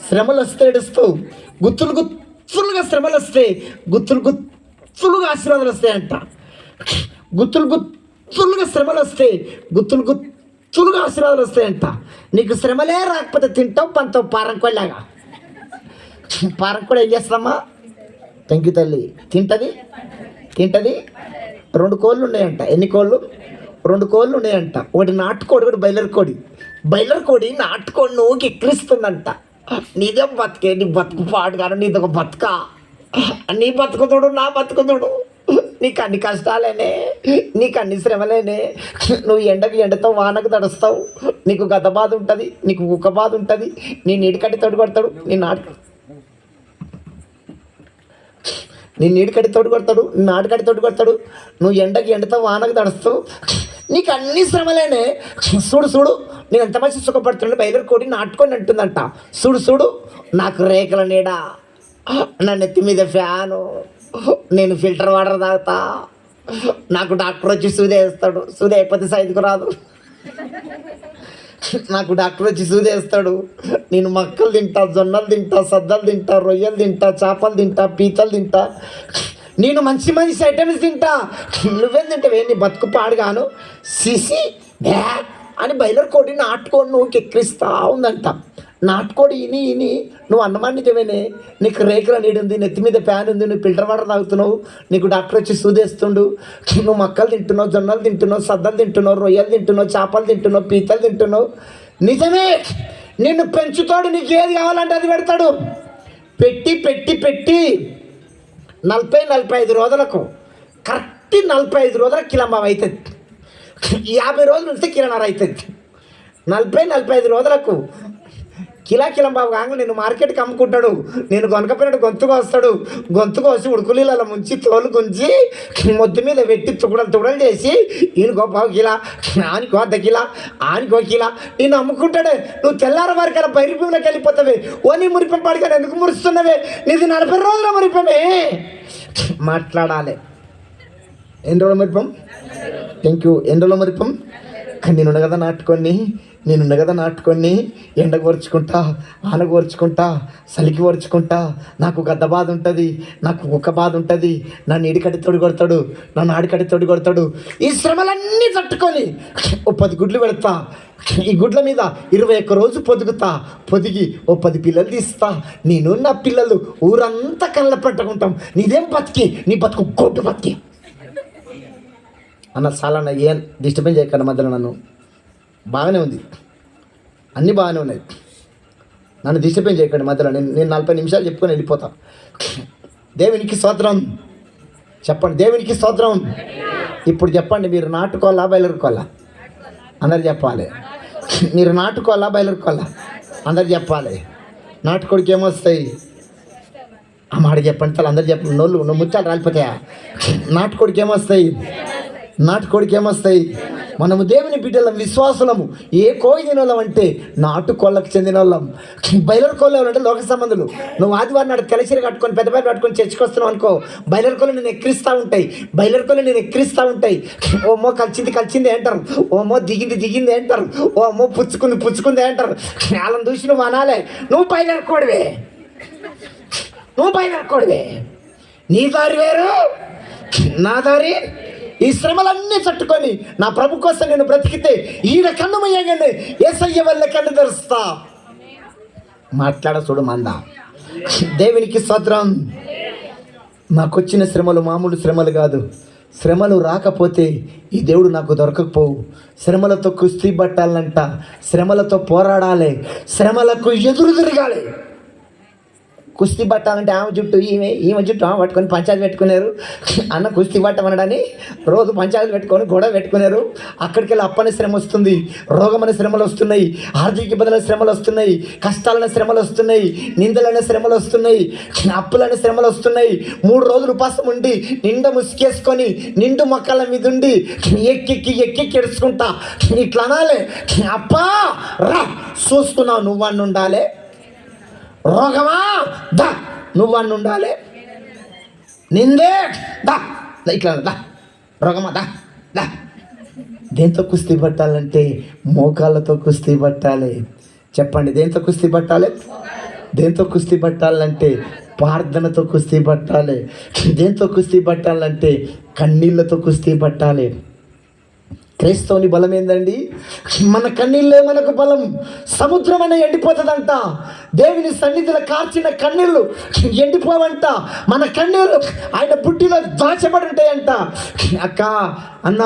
శ్రమలు వస్తే ఏడుస్తావు, గుత్తులు గుత్తులుగా శ్రమలు వస్తే గుత్తులు గుత్తులుగా ఆశీర్వాదాలు వస్తాయంట. గుత్తులు గుత్తులుగా శ్రమలు వస్తే గుత్తులు గుత్తులుగా ఆశీర్వాదాలు వస్తాయంట. నీకు శ్రమలే రాకపోతే తింటావు పంతావు పారంకోలాగా. పారంకోడ ఏం చేస్తామా? థ్యాంక్ యూ తల్లి. తింటుంది 2 కోళ్ళు ఉన్నాయంట. ఎన్ని కోళ్ళు? 2 కోళ్ళు ఉన్నాయంట. ఒకటి నాటుకోడి, ఒకటి బయలర్ కోడి నాటుకోడి నువ్వుకి ఎక్కిరిస్తుందంట. నీదే బతికే, నీ బతుకు పాడు కాదు, నీదొక బతుక. నీ బతుకుతుడు నా బతుకుతుడు. నీకు అన్ని కష్టాలేనే, నీకు అన్ని శ్రమలేనే. నువ్వు ఎండతో వానకు తడుస్తావు. నీకు గత బాధ ఉంటుంది, నీకు కుక్క బాధ ఉంటుంది. నీ నీడికట్టి తోడు కొడతాడు, నీ నీడికట్టి తోడు కొడతాడు, నీ నాటుకట్టి తోడు కొడతాడు. నువ్వు ఎండతో వానకు తడుస్తావు. నీకు అన్ని శ్రమలేనే. చూడు నేను ఎంత మంచి సుఖపడుతున్నాడు. బయలుదేరి కోడి నాటుకొని అంటుందంట. చూడు నాకు రేఖల నీడ, నా నెత్తి మీద ఫ్యాను, నేను ఫిల్టర్ వాటర్ తాగుతా. నాకు డాక్టర్ వచ్చి సూది వేస్తాడు. సూది అయిపోతే సైదుకు రాదు. నాకు డాక్టర్ వచ్చి సూది వేస్తాడు. నేను మక్కలు తింటా, జొన్నలు తింటా, సద్దలు తింటా, రొయ్యలు తింటా, చేపలు తింటా, పీతలు తింటా. నేను మంచి ఐటమ్స్ తింటా. నువ్వేం తింటావే? నీ బతుకు పాడుగాను. సిసి బ్యా అని బయలుదేరి కోడి నాటుకోడి నువ్వు ఎక్కిరిస్తా ఉందంట. నాటుకోడి ఇని నువ్వు అన్నమాన్నికమేనే. నీకు రేకుల నీడు ఉంది, నెత్తి మీద ఫ్యాన్ ఉంది, నువ్వు ఫిల్టర్ వాటర్ తాగుతున్నావు. నీకు డాక్టర్ వచ్చి సూదేస్తుండు. నువ్వు మక్కలు తింటున్నావు, జొన్నలు తింటున్నావు, సద్దలు తింటున్నావు, రొయ్యలు తింటున్నావు, చేపలు తింటున్నావు, పీతలు తింటున్నావు. నిజమే, నిన్ను పెంచుతాడు. నీకు ఏది కావాలంటే అది పెడతాడు. పెట్టి 40-45 రోజులకు కరెక్ట్ 45 రోజులకు కిలోమావ అవుతుంది. 50 రోజులు ఉంటే కిలోన్నర అవుతుంది. 40-45 రోజులకు కిలోంబాబు కాగా నేను మార్కెట్కి అమ్ముకుంటాడు. నేను కొనకపోయినట్టు గొంతు కోసి ఉడుకులీల ముంచి తోలు గుంచి మొద్దు మీద పెట్టి తుడలు చేసి ఈయనకో 1 కిలో, ఆనికో 1/2 కిలో, ఆనికో కిలో నేను అమ్ముకుంటాడే. నువ్వు తెల్లార వారికైనా బైరిపంలోకి వెళ్ళిపోతావే. ఓ నీ మురిపం పడిగా ఎందుకు మురుస్తున్నావే? నీది 40 రోజుల మురిపమే. మాట్లాడాలి. ఎన్ని రోజుల మురిపం? Thank you. ఎన్ని రోజుల మురిపం? కానీ నేనున్న కదా నాటుకొని ఎండకు వరుచుకుంటా, ఆనకు వరుచుకుంటా, చలికి వరుచుకుంటా. నాకు గద్ద బాధ ఉంటుంది, నాకు కుక్క బాధ ఉంటుంది. నా నీడికట్టి తోడు కొడతాడు, నా నాడికట్టి తోడు కొడతాడు. ఈ శ్రమలన్నీ తట్టుకొని 10 గుడ్లు పెడతా. ఈ గుడ్ల మీద 21 రోజు పొదిగి 10 పిల్లలు తీస్తా. నేను నా పిల్లలు ఊరంతా కళ్ళ పెట్టుకుంటాం. నీదేం బతికి, నీ బతుకు గొడ్డు బతికి అన్న. చాలా ఏం డిస్టర్బెన్స్ చేయకుండా మధ్యలో నన్ను. బాగానే ఉంది, అన్నీ బాగానే ఉన్నాయి. నన్ను డిస్టర్బెన్స్ చేయకండి మధ్యలో. నేను 40 నిమిషాలు చెప్పుకొని వెళ్ళిపోతా. దేవునికి స్తోత్రం చెప్పండి. దేవునికి స్తోత్రం. ఇప్పుడు చెప్పండి, మీరు నాటుకోవాలా బయలుదేరుకోవాలా? అందరు చెప్పాలి. మీరు నాటుకోవాలా బయలుదేరుకోవాలా? అందరు చెప్పాలి. నాటుకోడికి ఏమొస్తాయి? ఆ మాట చెప్పండి. తల అందరు చెప్పండి. నువ్వు ముచ్చాలు రాలిపోతాయా? నాటుకోడికి ఏమొస్తాయి? మనము దేవుని బిడ్డలం, విశ్వాసులము. ఏ కోయి తినోళ్ళం అంటే నాటుకోళ్ళకు చెందిన వాళ్ళం. బయలర్ కోళ్ళు అంటే లోక సంబంధులు. నువ్వు ఆదివారం నాడు తెలచీర కట్టుకొని పెద్ద కట్టుకొని చర్చకు వస్తున్నావు అనుకో, బయలర్ కోళ్ళు నేను ఎక్కిరిస్తూ ఉంటాయి. ఓమో కలిసింది అంటారు, ఓమో దిగింది అంటారు, ఓమో పుచ్చుకుంది అంటారు. వాళ్ళని చూసి నువ్వు అనాలే, నువ్వు బయలర్ కోడివే. నీ దారి వేరు, నా దారి. ఈ శ్రమలన్నీ తట్టుకొని నా ప్రభు కోసం నేను బ్రతికితే ఈయన కన్ను మొయ్యగానే యేసయ్య వల్ల కన్ను తెరుస్తా. చూడు మంద. దేవునికి స్తోత్రం. నాకు వచ్చిన శ్రమలు మామూలు శ్రమలు కాదు. శ్రమలు రాకపోతే ఈ దేవుడు నాకు దొరకకపోవు. శ్రమలతో కుస్తీ పట్టాలంట, శ్రమలతో పోరాడాలి, శ్రమలకు ఎదురు తిరగాలి. కుస్తీ పట్టాలంటే ఆమె జుట్టు పట్టుకొని పంచాయతీ పెట్టుకున్నారు. అన్న కుస్తీ పట్టమనడాన్ని రోజు పంచాయతీ పెట్టుకొని గొడవ పెట్టుకున్నారు. అక్కడికి వెళ్ళి అప్పని శ్రమ వస్తుంది, రోగమైన శ్రమలు వస్తున్నాయి, ఆర్థిక ఇబ్బందుల శ్రమలు వస్తున్నాయి, కష్టాలైన శ్రమలు వస్తున్నాయి, నిందలైన శ్రమలు వస్తున్నాయి, అప్పులైన శ్రమలు వస్తున్నాయి. 3 రోజులు ఉపాసం ఉండి నిండా ముసుకేసుకొని నిండు మొక్కల మీద ఉండి ఎక్కి ఎడుచుకుంటా ఇట్లా అనాలి, అప్పా రా చూస్తున్నావు నువ్వన్నీ ఉండాలి. రోగమా దా నువ్వన్నీ ఉండాలి. నిందే దా ఇట్లా దా రోగమా దా దా. దేంతో కుస్తీ పట్టాలంటే మోకాళ్ళతో కుస్తీ పట్టాలి. చెప్పండి, దేంతో కుస్తీ పట్టాలి? దేంతో కుస్తీ పట్టాలంటే ప్రార్థనతో కుస్తీ పట్టాలి. దేంతో కుస్తీ పట్టాలంటే కన్నీళ్ళతో కుస్తీ పట్టాలి. క్రైస్తవుని బలం ఏందండి? మన కన్నీళ్ళే మనకు బలం. సముద్రం అనే ఎండిపోతుందంట, దేవుని సన్నిధిలో కార్చిన కన్నీళ్ళు ఎండిపోవంట. మన కన్నీళ్ళు ఆయన బుడ్డిలో దాచబడి ఉంటాయంట. అక్క అన్న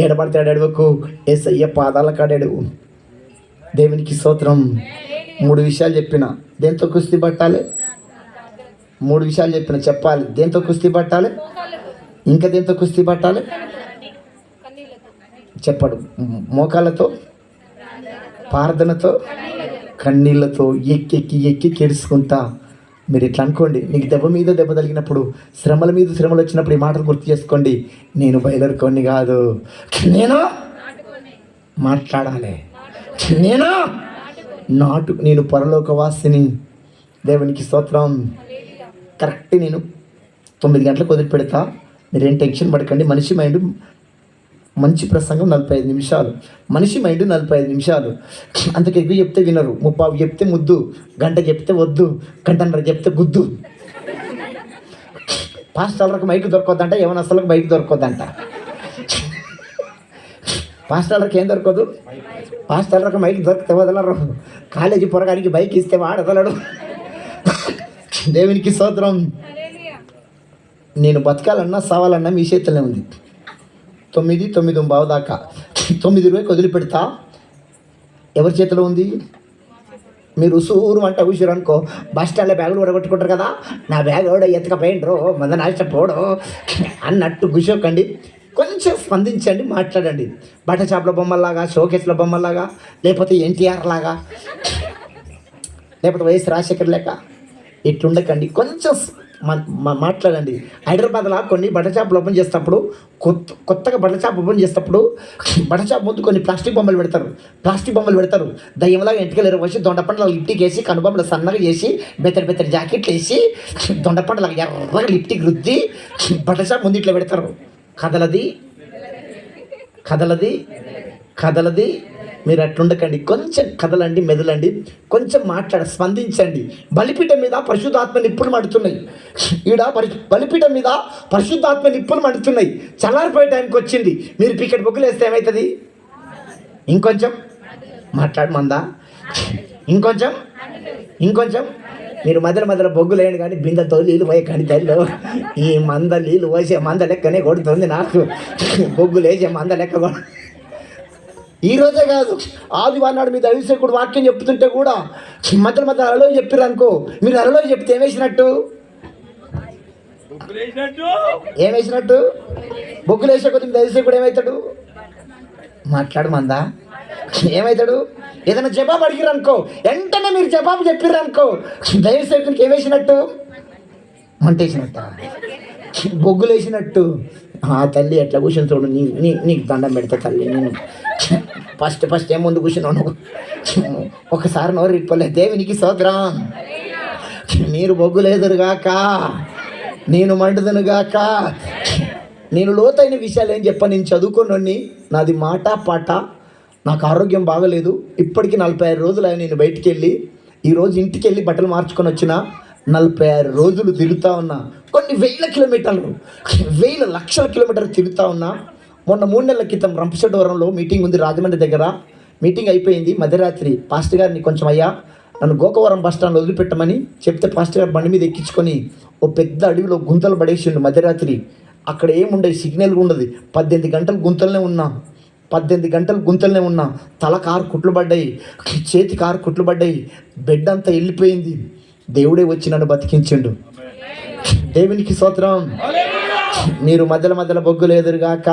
ఏడబడతాడు, ఎడవకు, యేసయ్య పాదాల కాడెడు. దేవునికి స్తోత్రం. 3 విషయాలు చెప్పిన, దేంతో కుస్తీ పట్టాలి? 3 విషయాలు చెప్పిన, చెప్పాలి. దేంతో కుస్తీ పట్టాలి? ఇంకా దేంతో కుస్తీ పట్టాలి? చెప్పడు. మోకాళ్ళతో, ప్రార్థనతో, కన్నీళ్ళతో, ఎక్కి కెడుచుకుంటా. మీరు ఇట్లా అనుకోండి, నీకు దెబ్బ మీద దెబ్బ తగిలినప్పుడు, శ్రమల మీద శ్రమలు వచ్చినప్పుడు ఈ మాటలు గుర్తు చేసుకోండి. నేను బయలుదేరుకోని కాదు, నేను మాట్లాడాలి. నేను పరలోకవాసిని. దేవునికి స్తోత్రం. కరెక్ట్ నేను 9 గంటలకు వదిలిపెడతా. మీరేం టెన్షన్ పడకండి. మనిషి మైండ్, మంచి ప్రసంగం 45 నిమిషాలు, మనిషి మైండ్ 45 నిమిషాలు. అంతకు ఎక్కువ చెప్తే వినరు. 30 చెప్తే ముద్దు, గంట చెప్తే వద్దు, గంటన్నర చెప్తే గుద్దు. పాస్టర్లకు మైక్ దొరకొద్దంట, యవనస్తులకు బైక్ దొరకొద్దంట. పాస్టర్లకు ఏం దొరకదు? పాస్టర్లకు మైక్ దొరికితే వదలరు. కాలేజీ పొరగానికి బైక్ ఇస్తే వాడు వదలడు. దేవునికి స్తోత్రం. నేను బతకాలన్నా సావాలన్నా మీ చేతుల్లో ఉంది. 9:09 దాకా 9:20 వదిలిపెడతా. ఎవరి చేతిలో ఉంది? మీరు ఉసూరు అంటే ఊసిరు అనుకో, బస్ స్టాండ్లో బ్యాగులు ఉడగొట్టుకుంటారు కదా, నా బ్యాగ్ ఎవడో ఎత్తుకపోయిండ్రో మంద నాశపోడో అన్నట్టు గుసోకండి. కొంచెం స్పందించండి, మాట్లాడండి. బట్ట షాప్ల బొమ్మల్లాగా, షోకేస్ల బొమ్మల్లాగా, లేకపోతే ఎన్టీఆర్ లాగా, లేకపోతే వైఎస్ రాజశేఖర్ లేక ఇట్లుండకండి. కొంచెం మాట్లాడండి. హైదరాబాద్లో కొన్ని బట్టల షాపులు ఓపెన్ చేసేటప్పుడు, కొత్తగా బట్టల షాప్ ఓపెన్ చేసేటప్పుడు బట్టల షాప్ ముందు కొన్ని ప్లాస్టిక్ బొమ్మలు పెడతారు. దయ్యంలాగా ఇంటికి వచ్చి దొండపండ్ల లిప్టిక్ వేసి, కనుబొమ్మలు సన్నగా చేసి, బెత్తడి జాకెట్లు వేసి, దొండపండ్ల ఎర్రగా లిప్టిక్ రుద్ది బట్టల షాప్ ముందు ఇట్లా పెడతారు. కదలది. మీరు అట్లుండకండి. కొంచెం కదలండి, మెదలండి, కొంచెం స్పందించండి. బలిపీఠం మీద పరిశుద్ధాత్మ నిప్పులు మండుతున్నాయి. బలిపీఠం మీద పరిశుద్ధాత్మ నిప్పులు మండుతున్నాయి. చల్లారిపోయే టైంకి వచ్చింది. మీరు పికెట్ బొగ్గులు వేస్తే ఏమవుతుంది? ఇంకొంచెం మాట్లాడమందా? ఇంకొంచెం మీరు మధ్యలో బొగ్గు లేని కానీ బిందెతో నీళ్ళు పోయే కానీ తల్లి, ఈ మంద నీళ్ళు పోసే మంద లెక్కనే కొడుతుంది నాకు. బొగ్గులు వేసే మంద లెక్క ఈ రోజే కాదు, ఆదివారం నాడు మీ దైవసేవకుడు వాక్యం చెప్తుంటే కూడా మధ్య అరలో చెప్పారు అనుకో, మీరు అరలో చెప్తే ఏమేసినట్టు? బొగ్గులు వేసే కొద్ది దైవసేవకుడు ఏమవుతాడు? మాట్లాడమందా? ఏమవుతాడు? ఏదైనా జవాబు అడిగిరు అనుకో, వెంటనే మీరు జవాబు చెప్పారు అనుకో, దైవసేవకునికి ఏమేసినట్టు? మంటేసినట్ట, బొగ్గులు వేసినట్టు. తల్లి ఎట్లా కూర్చొని చూడు, నీకు దండం పెడతా తల్లి. నేను ఫస్ట్ ఏం ముందు కూర్చున్నాను, ఒకసారి నోరు ఇప్పలే. దేవునికి స్తోత్రం. మీరు బొగ్గులేదురుగాక, నేను మండుదునుగాక. నేను లోతైన విషయాలు ఏం చెప్పాను? నేను చదువుకున్నోడిని, నాది మాట పాట, నాకు ఆరోగ్యం బాగలేదు. ఇప్పటికీ 46 రోజులు అయ్యి నేను బయటికి వెళ్ళి, ఈరోజు ఇంటికి వెళ్ళి బట్టలు మార్చుకొని వచ్చిన. 46 రోజులు తిరుగుతూ ఉన్నా. కొన్ని వేల కిలోమీటర్లు, లక్షల కిలోమీటర్లు తిరుగుతూ ఉన్నా. మొన్న 3 నెలల క్రితం రంపచోడవరంలో మీటింగ్ ఉంది, రాజమండ్రి దగ్గర. మీటింగ్ అయిపోయింది. మధ్యరాత్రి పాస్టర్ గారిని కొంచెం అయ్యా నన్ను గోకవరం బస్ స్టాండ్లో వదిలిపెట్టమని చెప్తే, పాస్టర్ గారు బండి మీద ఎక్కించుకొని ఓ పెద్ద అడవిలో గుంతలు పడేసిండు మధ్యరాత్రి. అక్కడ ఏముండదు, సిగ్నల్ ఉండదు. 18 గంటలు గుంతలనే ఉన్నా. తల కారు కుట్లు పడ్డాయి, చేతి కారు కుట్లు పడ్డాయి, బెడ్ అంతా వెళ్ళిపోయింది. దేవుడే వచ్చి నన్ను బతికించిండు. దేవునికి స్తోత్రం. మీరు మధ్యలో బొగ్గులు ఎదురుగాక.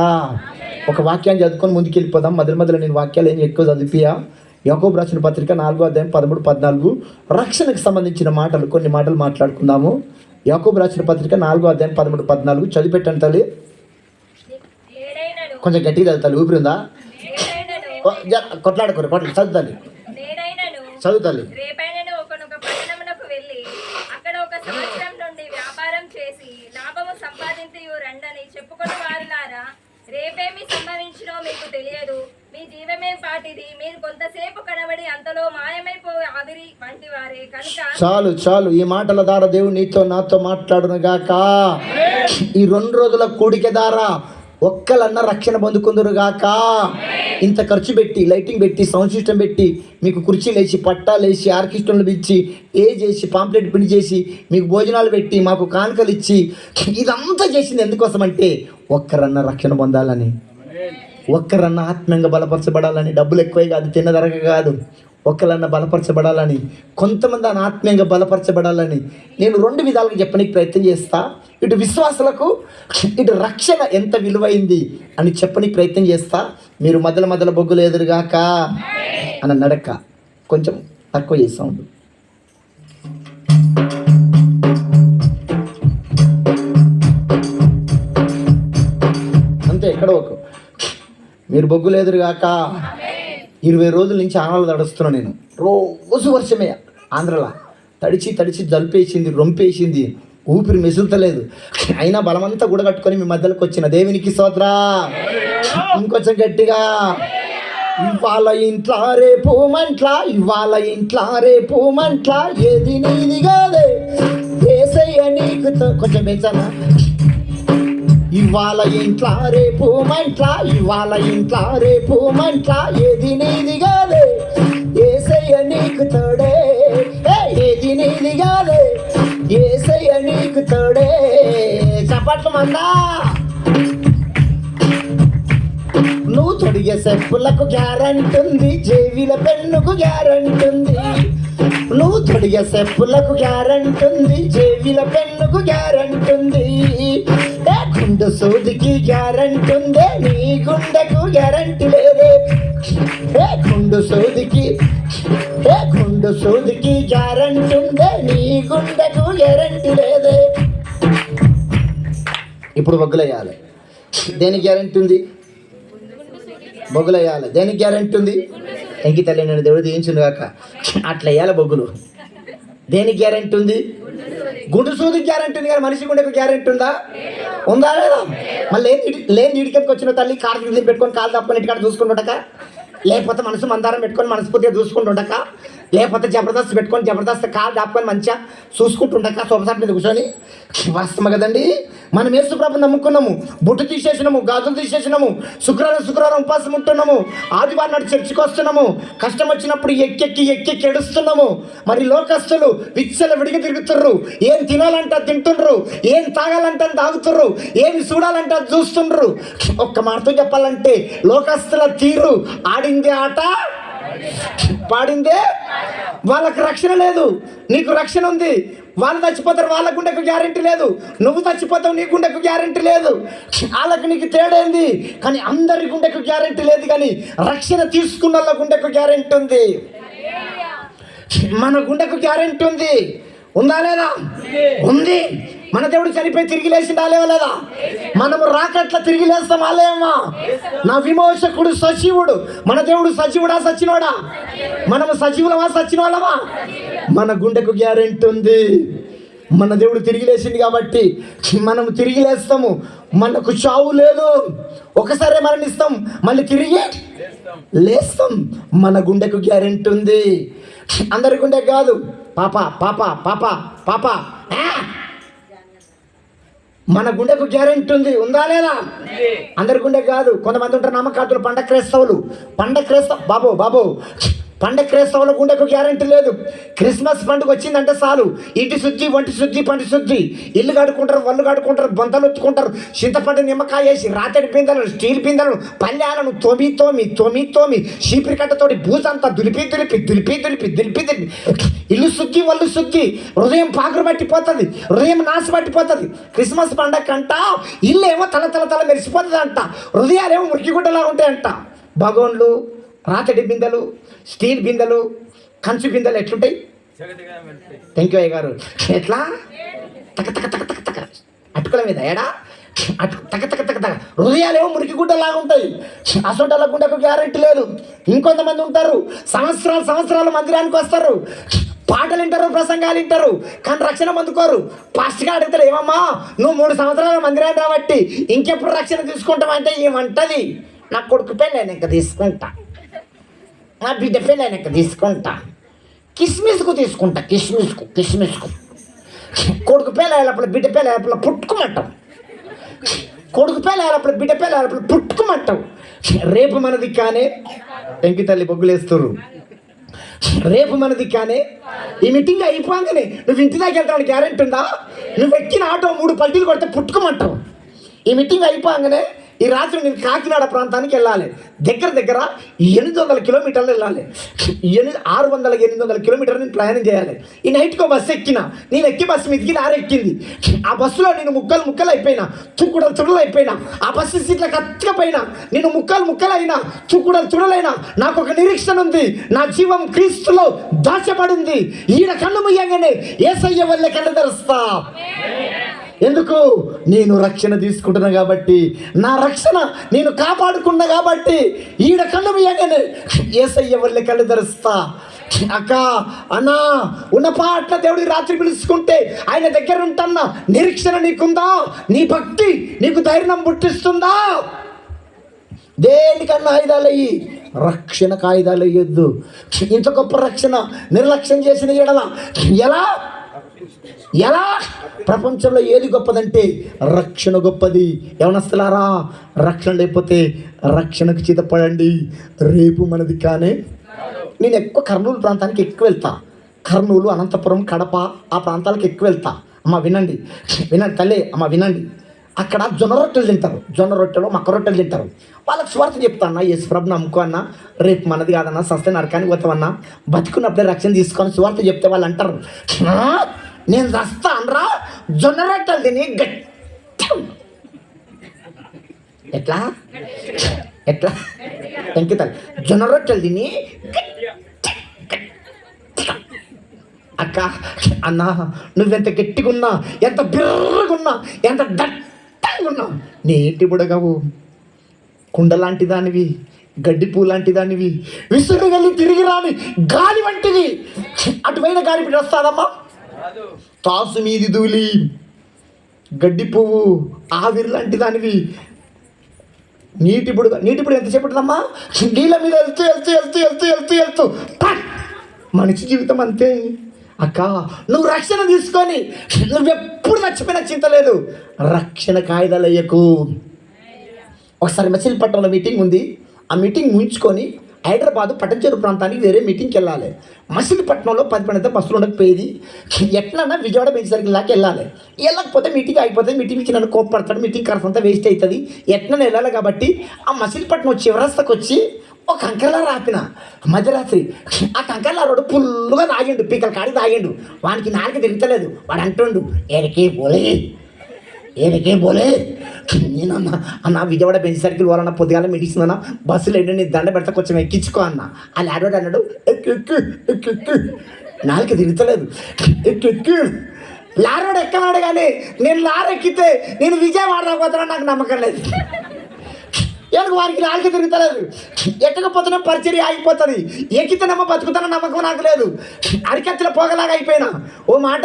ఒక వాక్యాన్ని చదువుకొని ముందుకు వెళ్ళిపోదాం. మధ్యలో నేను వాక్యాలు ఏం ఎక్కువ చదివియా. యాకోబు రాసిన పత్రిక 4:13-14 రక్షణకు సంబంధించిన మాటలు, కొన్ని మాటలు మాట్లాడుకుందాము. యాకోబు రాసిన పత్రిక 4:13-14 చదివిపెట్టండి తల్లి. కొంచెం గట్టిగా చదువుతాలి, ఊపిరి ఉందా? కొట్లాడుకోరు, చదువుతాలి. సంపాదించి రండని చెప్పుకున్న వారులారా, రేపేమి సంభవించినో మీకు తెలియదు. మీ జీవమే పాటిది, మీరు కొంతసేపు కనబడి అంతలో మాయమైపో ఆవిరి వంటి వారే కనుక. చాలు చాలు, ఈ మాటల ద్వారా దేవుడు నీతో నాతో మాట్లాడును గాక. ఈ 2 రోజుల కూడిక ద్వారా ఒక్కలన్న రక్షణ పొందుకుందరు గాక. ఇంత ఖర్చు పెట్టి, లైటింగ్ పెట్టి, సౌండ్ సిస్టమ్ పెట్టి, మీకు కుర్చీలు వేసి, పట్టాలు వేసి, ఆర్కెస్ట్రాలు పిలిచి, చేసి, పాంప్లెట్ ప్రింట్ చేసి, మీకు భోజనాలు పెట్టి, మాకు కానుకలు ఇచ్చి, ఇదంతా చేసింది ఎందుకోసం అంటే ఒక్కరన్న రక్షణ పొందాలని, ఒక్కరన్న ఆత్మీయంగా బలపరచబడాలని. డబ్బులు ఎక్కువే కాదు, తిన్నదరగ కాదు, ఒక్కరన్న బలపరచబడాలని, కొంతమంది అని ఆత్మీయంగా బలపరచబడాలని నేను 2 విధాలుగా చెప్పడానికి ప్రయత్నం చేస్తా. ఇటు విశ్వాసులకు, ఇటు రక్షణ ఎంత విలువైంది అని చెప్పడానికి ప్రయత్నం చేస్తా. మీరు మధ్యలో బొగ్గులు ఎదురుగాక అని నడక కొంచెం తక్కువ చేస్తాం. అంతే, ఎక్కడ ఒక మీరు బొగ్గులు ఎదురుగాక. 20 రోజుల నుంచి ఆనలు తడుస్తున్నాను నేను. రోజు వర్షమే ఆంధ్రలో. తడిచి జలుపేసింది, రొంపేసింది, ఊపిరి మెసులుతలేదు. అయినా బలమంతా గుడగట్టుకొని మీ మధ్యలోకి వచ్చిన దేవునికి స్తోత్రం. ఇంకొంచెం గట్టిగా, ఇవాళ ఇంట్లా రేపు మంట్లా, ఇవాళ ఇంట్లా రేపు మంట్లా, ఏది నీది కాదే ఏసయ్య నీకు. కొంచెం పెంచానా? ఇవాళ ఇంట్లా రేపు మంట్లా, ఇవాళ ఇంట్లా రేపు మంట్లా, ఏది నీది కాదే ఏసయ్య నీకు తోడే, ఏది నీది కాదే ఏసయ్య నీకు తోడే. చప్పట్లు మందా. నువ్వు తొడిగే చెప్పులకు గ్యారంటీ ఉంది, జేబుల పెన్నుకు గ్యారంటీ ఉంది. నువ్వు తొడిగే చెప్పులకు గ్యారంటీ ఉంది, జేబుల పెన్నుకు గ్యారంటీ ఉంది. గుండె సూదికి గ్యారంటీ ఉందే, నీ గుండెకు గ్యారంటీ లేదే. గుండె సూదికి గ్యారంటీ ఉందే, నీ గుండెకు గ్యారంటీ లేదే. ఇప్పుడు బొగ్గులేయాలి. దేనికి గ్యారంటీ ఉంది? బొగ్గులేయాలి. దేనికి గ్యారంటీ ఉంది? ఎంకి తల్లి నేను దేవుడు తీయించును కాక. అట్లా వేయాలి బొగ్గులు. దేనికి గ్యారంటీ ఉంది? గుండు సూదికి గ్యారంటీ ఉంది, కానీ మనిషి గుండెకు గ్యారంటీ ఉందా? ఉందా లేదా? మళ్ళీ లేని ఇడికెత్తుకు వచ్చిన తల్లి కారు కింద పెట్టుకొని కాలు తప్పుకొని ఇంటికాడ చూసుకుంటుండక, లేకపోతే మనసు మందారం పెట్టుకొని మనస్ఫూర్తిగా చూసుకుంటుండక, లేకపోతే జబర్దస్త్ పెట్టుకొని జబర్దస్త్ కాలు దాపుకొని మంచిగా చూసుకుంటుండక సోఫాసాట్ మీద కూర్చొని. వాస్తవం కదండి. మనం యేసు ప్రభువుని నమ్ముకున్నాము, బొట్టు తీసేసినాము, గాజులు తీసేసినాము, శుక్రవారం ఉపవాసం ఉంటున్నాము, ఆదివారం నాడు చర్చికి వస్తున్నాము, కష్టం వచ్చినప్పుడు ఎక్కెక్కి ఏడుస్తున్నాము. మరి లోకస్తులు విచ్చల విడిగి తిరుగుతుర్రు. ఏం తినాలంటే తింటుండ్రు, ఏం తాగాలంటే తాగుతుర్రు, ఏమి చూడాలంటే చూస్తుండ్రు. ఒక్క మాటతో చెప్పాలంటే లోకస్తుల తీరు ఆడిందే ఆట, పాడిందే. వాళ్ళకి రక్షణ లేదు, నీకు రక్షణ ఉంది. వాళ్ళు చచ్చిపోతారు, వాళ్ళ గుండెకు గ్యారెంటీ లేదు. నువ్వు చచ్చిపోతావు, నీ గుండెకు గ్యారెంటీ లేదు. వాళ్ళకి నీకు తేడైంది, కానీ అందరి గుండెకు గ్యారెంటీ లేదు. కానీ రక్షణ తీసుకున్న వాళ్ళ గుండెకు గ్యారెంటీ ఉంది. మన గుండెకు గ్యారెంటీ ఉంది. ఉందా లేదా? ఉంది. మన దేవుడు చనిపోయి తిరిగి లేచిండా లేదా? మనము రాకట్ల తిరిగి లేస్తాం ఆలేమా? నా విమోచకుడు సజీవుడు. మన దేవుడు సజీవుడా సచ్చినోడా? మనము సజీవులమా సచిన వాళ్ళమా? మన గుండెకు గ్యారెంటీ ఉంది. మన దేవుడు తిరిగి లేచింది కాబట్టి మనము తిరిగి లేస్తాము. మనకు చావు లేదు. ఒకసారి మరణిస్తాం, మళ్ళీ తిరిగి లేస్తాం. మన గుండెకు గ్యారెంటీ ఉంది. అందరి గుండె కాదు. పాప పాప పాప పాప మన గుండెకు గ్యారెంటీ ఉంది. ఉందా లేదా? అందరి గుండె కాదు. కొంతమంది ఉంటారు నమ్మకాతులు, పండగ క్రైస్తవులు. బాబు పండగ క్రైస్తవుల గుండెకు గ్యారెంటీ లేదు. క్రిస్మస్ పండుగ వచ్చిందంటే చాలు, ఇంటి శుద్ధి, వంటి శుద్ధి, పంటి శుద్ధి, ఇల్లు కడుకుంటారు, వల్లు కడుకుంటారు, బొంతలు ఉత్తుకుంటారు, చింతపండు నిమ్మకాయ వేసి, రాతడి పిందెలు, స్టీల్ పిందెలు, పల్లెలను తోమి చీపిరి కట్టతోటి బూజంతా దులిపి ఇల్లు శుద్ధి, వల్లు శుద్ధి. హృదయం పాకురు పట్టిపోతుంది, హృదయం నాశ పట్టిపోతుంది. క్రిస్మస్ పండగ కంట ఇల్లు ఏమో తల మెరిసిపోతుంది అంట, హృదయాలేమో మురికిగుడ్డలా ఉంటాయంట. భగోన్లు, రాతడి బిందెలు, స్టీల్ బిందెలు, కంచు బిందెలు ఎట్లుంటాయి? థ్యాంక్ యూ అయ్య గారు. ఎట్లా తక అటుకుల మీద ఏడా తక హృదయాలేమో మురికి గుడ్డలాగా ఉంటాయి. అసొంటల గుండెకు గ్యారెంటీ లేదు. ఇంకొంతమంది ఉంటారు సంవత్సరాలు మందిరానికి వస్తారు, పాటలు వింటారు, ప్రసంగాలు వింటారు, కానీ రక్షణ పొందుకోరు. పాస్ట్గా అడుగుతారు, ఏమమ్మా నువ్వు 3 సంవత్సరాల మందిరాన్ని రాబట్టి ఇంకెప్పుడు రక్షణ తీసుకుంటామంటే ఏమంటది? నా కొడుకు పెళ్ళైనాక తీసుకుంటా, నా బిడ్డ పెళ్ళైనాక తీసుకుంటా, కిస్మిస్కు తీసుకుంటా, కిస్మిస్కు కొడుకు పెళ్ళేటప్పుడు బిడ్డ పెళ్ళేటప్పుడు పుట్టుకుమంటాం, కొడుకు పెళ్ళేటప్పుడు బిడ్డ పెళ్ళేటప్పుడు పుట్టుకుమంటాం. రేపు మనది కానీ వెంకి తల్లి బొగ్గులేస్తారు. రేపు మనది కానీ ఈ మీటింగ్ అయిపోగానే నువ్వు ఇంటి దాకా వెళ్తావు గ్యారెంటీ ఉందా? నువ్వు ఎక్కిన ఆటో 3 పల్టీలు కొడితే పుట్టుకుమంటావు. ఈ మీటింగ్ అయిపోగానే ఈ రాత్రి నేను కాకినాడ ప్రాంతానికి వెళ్ళాలి. దగ్గర 800 కిలోమీటర్లు వెళ్ళాలి. 600-800 కిలోమీటర్లు నేను ప్రయాణం చేయాలి. ఈ నైట్కో బస్సు ఎక్కిన, నేను ఎక్కి బస్సు మీదకి లారీ ఎక్కింది. ఆ బస్సులో నేను ముక్కలు అయిపోయినా, చుక్కడలు అయిపోయినా, ఆ బస్సు సీట్ల కచ్చకపోయినా, నేను ముక్కలు అయినా, చుక్కడలైనా నాకు ఒక నిరీక్షణ ఉంది. నా జీవం క్రీస్తులో దాచబడింది. ఈయన కన్ను ముయ్యంగానే యేసయ్య వల్లే కళ్ళు తెరుస్తా. ఎందుకు? నేను రక్షణ తీసుకుంటున్నా కాబట్టి, నా రక్షణ నేను కాపాడుకున్నా కాబట్టి ఈడ కళ్ళు మీయగానే యేసయ్య వల్లే కళ్ళు తెరుస్తా. అక్క అన్నా ఉన్న పాటల దేవుడి రాత్రి పిలుచుకుంటే ఆయన దగ్గర ఉంటన్నా నిరీక్షణ నీకుందా? నీ భక్తి నీకు ధైర్యం పుట్టిస్తుందా? దేనికన్నా ఆయుధాలు అయ్యి రక్షణకు ఆయుధాలు వేయొద్దు. ఇంత గొప్ప రక్షణ నిర్లక్ష్యం చేసిన ఎడల ఎలా ప్రపంచంలో ఏది గొప్పదంటే రక్షణ గొప్పది. యవనస్తులారా, రక్షణ లేకపోతే రక్షణకు చితపడండి. రేపు మనది కానీ. నేను ఎక్కువ కర్నూలు ప్రాంతానికి ఎక్కువ వెళ్తా. కర్నూలు, అనంతపురం, కడప ఆ ప్రాంతాలకు ఎక్కువ వెళ్తా. అమ్మ వినండి తల్లి, అమ్మ వినండి. అక్కడ జొన్న రొట్టెలు తింటారు, జొన్న రొట్టెలు మక్క రొట్టెలు తింటారు. వాళ్ళకి స్వార్థ చెప్తాన్నా, యేసుప్రభుని నమ్ముకో అన్నా, రేపు మనది కాదన్నా, సస్తే నరకానికి పోతామన్నా, బతుకున్నప్పుడే రక్షణ తీసుకొని స్వార్థ చెప్తే వాళ్ళు అంటారు, నేను చస్తా అనరా జొన్న రొట్టెలు తిని ఎట్లా ఎంకితారు జొన్న రొట్టెలు తిని అక్క అన్నా నువ్వెంత గట్టిగున్నా, ఎంత బిర్రగున్నా, ఎంత దట్టంగున్నా, నేటి బుడగవు, కుండ లాంటి దానివి, గడ్డి పూ లాంటి దానివి, విసురుగల్లి తిరిగి రాని గాలి వంటివి. అటువైన గాలి పిడి వస్తాదమ్మా, తాసు మీది దూలి, గడ్డి పువ్వు, ఆవిరి లాంటి దానివి. నీటి బుడగ ఎంతసేపు ఉంటుందమ్మా? నీళ్ళ మీద వెళ్తూ మనిషి జీవితం అంతే. అక్క నువ్వు రక్షణ తీసుకొని నువ్వెప్పుడు మర్చిపోయినా చింత లేదు. రక్షణ కాయిదాలు అయ్యకు. ఒకసారి మచిలీపట్నంలో మీటింగ్ ఉంది. ఆ మీటింగ్ ముగించుకొని హైదరాబాదు పట్టంచేరు ప్రాంతానికి వేరే మీటింగ్కి వెళ్ళాలి. మచిలీపట్నంలో 10 బస్సులు ఉండకపోయేది. ఎట్లన్నా విజయవాడ బీచ్ సర్కిల్ దాకా వెళ్ళాలి. వెళ్ళకపోతే మీటింగ్ అయిపోతుంది. మీటింగ్ ఇచ్చి నన్ను కోప్పడతాడు, మీటింగ్ ఖర్చు అంతా వేస్ట్ అవుతుంది. ఎట్లన్నా వెళ్ళాలి కాబట్టి ఆ మచిలీపట్నం చివరస్తకు వచ్చి ఒక కంకర్లారు ఆపిన మధ్యరాత్రి. ఆ కంకర్లారోడు ఫుల్లుగా తాగిండు, పీకల కాడికి తాగిండు. వానికి నాలుక తిరుగుతలేదు. వాడు అంటుండు, ఏరికే బోలే నేనన్నా విజయవాడ బెంచ్ సర్కిల్ వాళ్ళన్న పొద్దుగాల మీటింగ్స్ బస్సులు ఏంటో నీ దండ పెడతా కొంచెం ఎక్కించుకో అన్న. ఆ లాడోడు అన్నాడు, ఎక్కు నాలుక తిరుగుతలేదు, ఎక్కు. లారోడు ఎక్కమన్నాడు కానీ నేను లారెక్కితే నేను విజయవాడ పోతున్నా నాకు నమ్మకం లేదు. ఎందుకు వారికి నాలుక తిరుగుతలేదు. ఎక్కకపోతేనే పరిచర్య ఆగిపోతుంది. ఎక్కితేనేమో బతుకుతున్న నమ్మకం నాకు లేదు. అరికత్తిలో పోగలాగా అయిపోయినా ఓ మాట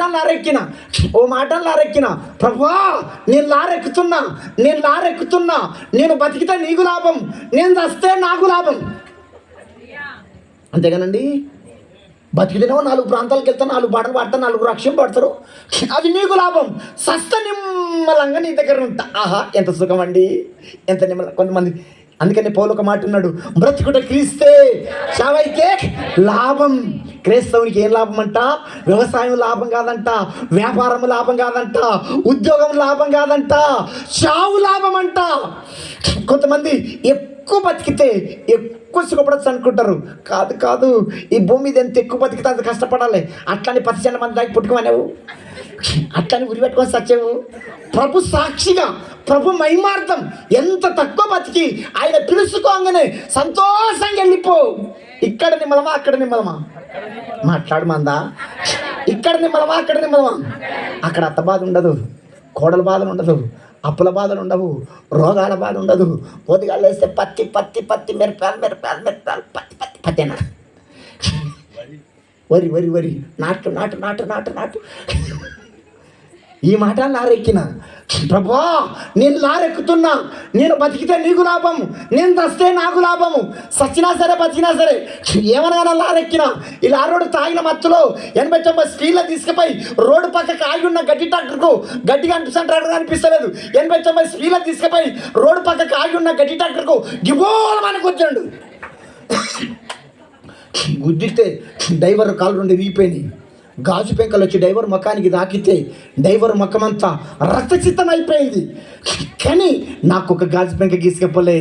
లారెక్కిన ప్రభువా నేను లారెక్కుతున్నా, నేను బతికితే నీకు లాభం, నేను చస్తే నాకు లాభం. అంతేగానండి. బతికితేనేమో 4 ప్రాంతాలకు వెళ్తా, 4 పాటలు పాడతా, 4 రక్షణ పడతారు, అది నీకు లాభం. సస్త నిమ్మలంగా నీ దగ్గర ఉంటా. ఆహా ఎంత సుఖం అండి, ఎంత నిమ్మల. కొంతమంది అందుకని పౌలు ఒక మాట ఉన్నాడు, బ్రతుకుట క్రీస్తే చావైతే లాభం. క్రైస్తవునికి ఏం లాభం అంట? వ్యవసాయం లాభం కాదంట, వ్యాపారం లాభం కాదంట, ఉద్యోగం లాభం కాదంట, చావు లాభం అంట. కొంతమంది ఎక్కువ బతికితే ఎక్కువ సుఖపడచ్చు అనుకుంటారు. కాదు, ఈ భూమి మీద ఎంత ఎక్కువ బతికితే అంత కష్టపడాలి. అట్లని 10 మంది దాకా పుట్టుకోమనేవు, అట్లని ఉరి పెట్టుకొని సచ్చేవు. ప్రభు సాక్షిగా, ప్రభు మహిమార్థం ఎంత తక్కువ బతికి ఆయన పిలుచుకోగానే సంతోషంగా వెళ్ళిపో. ఇక్కడ నిమ్మలమా అక్కడ నిమ్మలమా మాట్లాడు మందా? ఇక్కడ నిమ్మలమా అక్కడ నిమ్మలమా? అక్కడ అత్త బాధ ఉండదు, కోడల బాధలు ఉండదు, అప్పుల బాధలు ఉండవు, రోగాల బాధ ఉండదు. పొద్దుగాలు వేస్తే పత్తి మిరపాలు పత్తి అన్నారు. వరి నాటు ఈ మాట లారెక్కిన, ప్రభా నేను లారెక్కుతున్నా, నేను బతికితే నీకు లాభము, నేను చస్తే నాకు లాభము, సచ్చినా సరే బతికినా సరే ఏమనగా లారెక్కిన. ఈ లారోడు తాగిన మత్తులో 89 స్పీడ్లో తీసుకుపోయి రోడ్డు పక్కకు ఆగి ఉన్న గడ్డి ట్రాక్టర్కు గడ్డిగా ట్రాక్టర్ అనిపిస్తలేదు, 89 స్పీడ్లో తీసుకుపోయి రోడ్డు పక్కకు ఆగి ఉన్న గడ్డి ట్రాక్టర్కు గిబోలమని కూర్చోండు. గుద్దితే డ్రైవర్ కాలు రెండు విరిగిపోయినాయి. గాజు పెంకలు వచ్చి డ్రైవర్ ముఖానికి తాకితే డ్రైవర్ ముఖమంతా రక్తచిత్తం అయిపోయింది. కానీ నాకు ఒక గాజు పెంక గీసుకపోలే,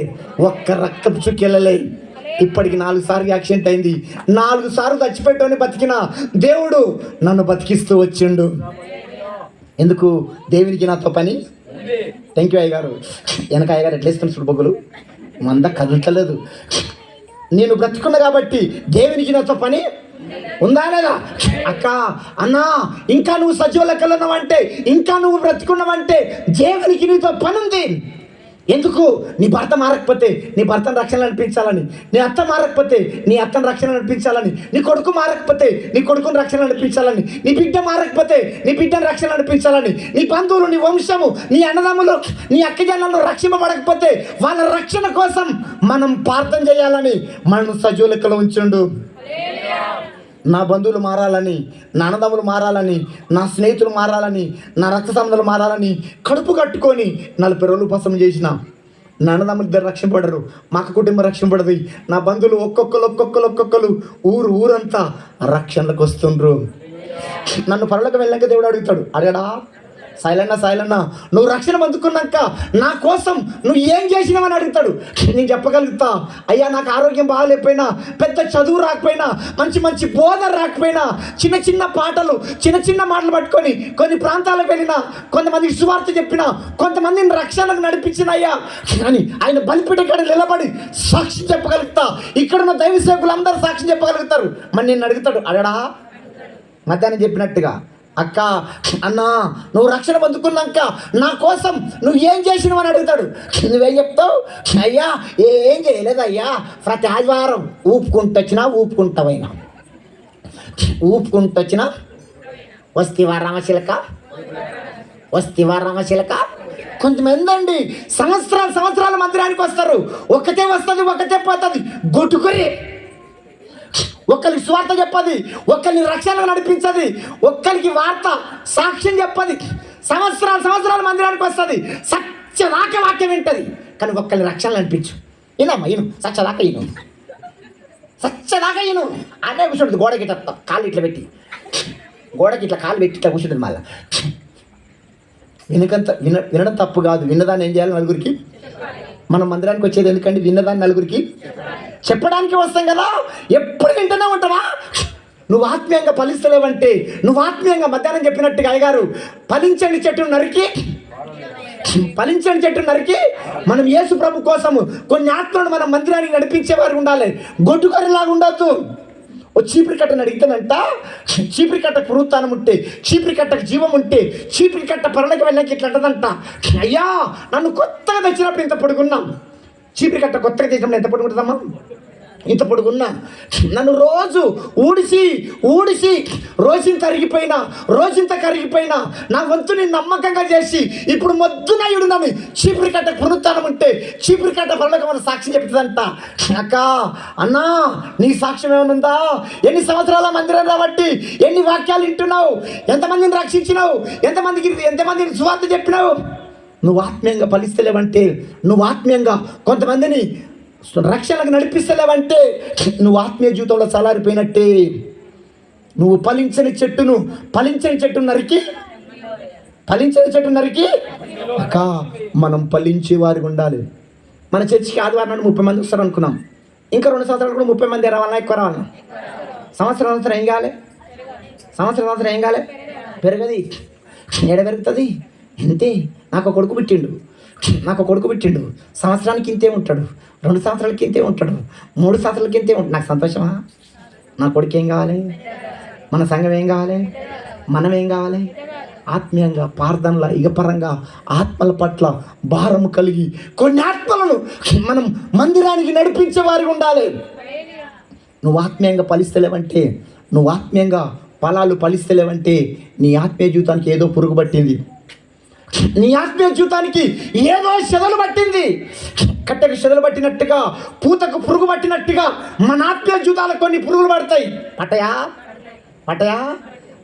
ఒక్క రక్తపు చుక్కెళ్ళలే. ఇప్పటికి 4 సార్లు యాక్సిడెంట్ అయింది, 4 సార్లు చచ్చిపెట్టుకొని బతికిన దేవుడు నన్ను బతికిస్తూ వచ్చిండు. ఎందుకు? దేవునికి నాతో పని. థ్యాంక్ యూ అయ్య గారు. వెనక అయ్య గారు ఎట్లా ఇస్తాను సుడుబొగ్గులు మంద కదులుతలేదు. నేను బ్రతుకున్నా కాబట్టి దేవునికి నాతో పని ఉందా లేదా? అక్క అన్నా ఇంకా నువ్వు సజీవ లెక్కలు ఉన్నావంటే, ఇంకా నువ్వు బ్రతుకున్నావంటే దేవునికి నీతో పని ఉంది. ఎందుకు? నీ భర్త మారకపోతే నీ భర్తను రక్షణ నడిపించాలని, నీ అత్త మారకపోతే నీ అత్తను రక్షణ నడిపించాలని, నీ కొడుకు మారకపోతే నీ కొడుకుని రక్షణ నడిపించాలని, నీ బిడ్డ మారకపోతే నీ బిడ్డను రక్షణ నడిపించాలని, నీ బంధువులు, నీ వంశము, నీ అన్నదమ్ములు, నీ అక్కజనులను రక్షింపబడకపోతే వాళ్ళ రక్షణ కోసం మనం ప్రార్థన చేయాలని మనం సజీవ లెక్కలో ఉంచుండు. నా బంధువులు మారాలని, నా అన్నదమ్ములు మారాలని, నా స్నేహితులు మారాలని, నా రక్త సంబంధాలు మారాలని కడుపు కట్టుకొని 40 రోజులు ఉపవాసం చేసిన. నా అన్నదమ్ములు ఇద్దరు రక్షింపడరు, మా అక్క కుటుంబం రక్షింపడదు, నా బంధువులు ఒక్కొక్కరు ఊరంతా రక్షణలకు వస్తుండ్రు. నన్ను పరలోకి వెళ్ళాక దేవుడు అడుగుతాడు, అడగడా సాయిలన్న నువ్వు రక్షణ పొందుకున్నాక నా కోసం నువ్వు ఏం చేసినావని అడుగుతాడు. నేను చెప్పగలుగుతా, అయ్యా నాకు ఆరోగ్యం బాగాలేకపోయినా, పెద్ద చదువు రాకపోయినా, మంచి బోధ రాకపోయినా, చిన్న పాటలు చిన్న మాటలు పట్టుకొని కొన్ని ప్రాంతాలకు వెళ్ళినా, కొంతమందికి సువార్త చెప్పినా, కొంతమందిని రక్షణకు నడిపించిన అయ్యా అని ఆయన బలిపీఠ కాడ నిలబడి సాక్షి చెప్పగలుగుతా. ఇక్కడున్న దైవ సేవకులు అందరూ సాక్షి చెప్పగలుగుతారు. మరి నేను అడుగుతాడు, అడగడా మధ్యాహ్నం చెప్పినట్టుగా, అక్క అన్నా నువ్వు రక్షణ పొందుకున్నాక నా కోసం నువ్వు ఏం చేసినావు అని అడుగుతాడు. నువ్వేం చెప్తావు? అయ్యా ఏం చేయలేదయ్యా, ప్రతి ఆదివారం ఊపుకుంటొచ్చినా వస్తీవా రామశిలక. కొంతమంది అండి సంవత్సరాల మందిరానికి వస్తారు, ఒకటే వస్తుంది ఒకటే పోతుంది, గొట్టుకొని ఒక్కరికి స్వార్థ చెప్పది, ఒక్కరిని రక్షణ నడిపించది, ఒక్కరికి వార్త సాక్ష్యం చెప్పది. సంవత్సరాల మందిరానికి వస్తుంది, సత్యదాకా వాక్యం వింటది, కానీ ఒక్కరిని రక్షణ నడిపించు. ఇనమ్మా సత్యదాకా అనే కూర్చుంటుంది. గోడకి ఇట్లా కాళ్ళు ఇట్లా పెట్టి, గోడకి ఇట్లా కాళ్ళు పెట్టి ఇట్లా కూర్చుంటుంది. మళ్ళీ వినడం తప్పు కాదు, విన్నదాన్ని ఏం చేయాలి? నలుగురికి. మనం మందిరానికి వచ్చేది ఎందుకండి? విన్నదాన్ని నలుగురికి చెప్పడానికి వస్తాం కదా. ఎప్పుడు వింటూనే ఉంటావా? నువ్వు ఆత్మీయంగా ఫలిస్తలేవంటే, నువ్వు ఆత్మీయంగా మధ్యాహ్నం చెప్పినట్టుగా అయ్యగారు ఫలించని చెట్టును నరికి మనం యేసు ప్రభు కోసము కొన్ని ఆత్మలను మనం మందిరానికి నడిపించేవారు ఉండాలి. గొడ్డుకరిలాగా ఉండొద్దు. ఓ చీపురి కట్టను అడిగితేనంట, చీపురి కట్టకు పునరుత్థానం ఉంటే, చీపురి కట్టకు జీవం ఉంటే, చీపురి కట్ట పరలోకి వెళ్ళాక ఇట్లా అంటదంట, అయ్యా నన్ను కొత్తగా తెచ్చినప్పుడు ఇంత పొడుగున్నాం. చీపురి కట్ట కొత్తగా తెచ్చినప్పుడు ఎంత పొడుగుంటుందమ్మా? ఇంత పొడుగున్నా. నన్ను రోజు ఊడిసి రోజంత కరిగిపోయినా నా వంతుని నమ్మకంగా చేసి ఇప్పుడు మొద్దునయుడు నన్ను చీపురి కట్ట పునరుత్థానం ఉంటే, చీపురి కట్ట పరలోకి మన సాక్ష్యం చెప్తుందంట. అక్క అన్నా నీ సాక్ష్యం ఏమనుందా? ఎన్ని సంవత్సరాల మందిరం కాబట్టి ఎన్ని వాక్యాలు వింటున్నావు, ఎంతమందిని రక్షించినావు, ఎంతమందిని సువార్త చెప్పినావు. నువ్వు ఆత్మీయంగా ఫలిస్తలేవంటే, నువ్వు ఆత్మీయంగా కొంతమందిని రక్షణకు నడిపిస్తలేవంటే నువ్వు ఆత్మీయ జీవితంలో చలారిపోయినట్టే. నువ్వు ఫలించని చెట్టు నరికి అక్క మనం ఫలించే వారికి ఉండాలి. మన చర్చికి ఆదివారం 30 మంది వస్తారు అనుకున్నాం. ఇంకా 2 సంవత్సరాలు కూడా 30 మంది రావాలన్నా ఎక్కువ రావాలన్నా? సంవత్సరం ఏం కాలే? పెరగది. ఎడ పెరుగుతుంది? ఇంతే. నాకు కొడుకు పుట్టిండు, సంవత్సరానికి ఇంతే ఉంటాడు, 2 సంవత్సరాలకి ఇంతే ఉంటాడు, 3 సంవత్సరాలకి ఇంతే ఉంటాడు. నాకు సంతోషమా? నా కొడుకు ఏం కావాలి? మన సంఘం ఏం కావాలి? మనం ఏం కావాలి? ఆత్మీయంగా, ప్రార్థనల, ఇగపరంగా ఆత్మల పట్ల భారం కలిగి కొన్ని ఆత్మలను మనం మందిరానికి నడిపించే వారికి ఉండాలి. నువ్వు ఆత్మీయంగా ఫలిస్తలేవంటే, నువ్వు ఆత్మీయంగా ఫలాలు ఫలిస్తలేవంటే నీ ఆత్మీయ జీవితానికి ఏదో పురుగు పట్టింది. నీ ఆత్మీయ జీవితానికి ఏదో చెదలు పట్టింది. కట్టెకు చెదలు పట్టినట్టుగా, పూతకు పురుగు పట్టినట్టుగా మన ఆత్మీయ జీవితాలకు కొన్ని పురుగులు పడతాయి. పట్టయా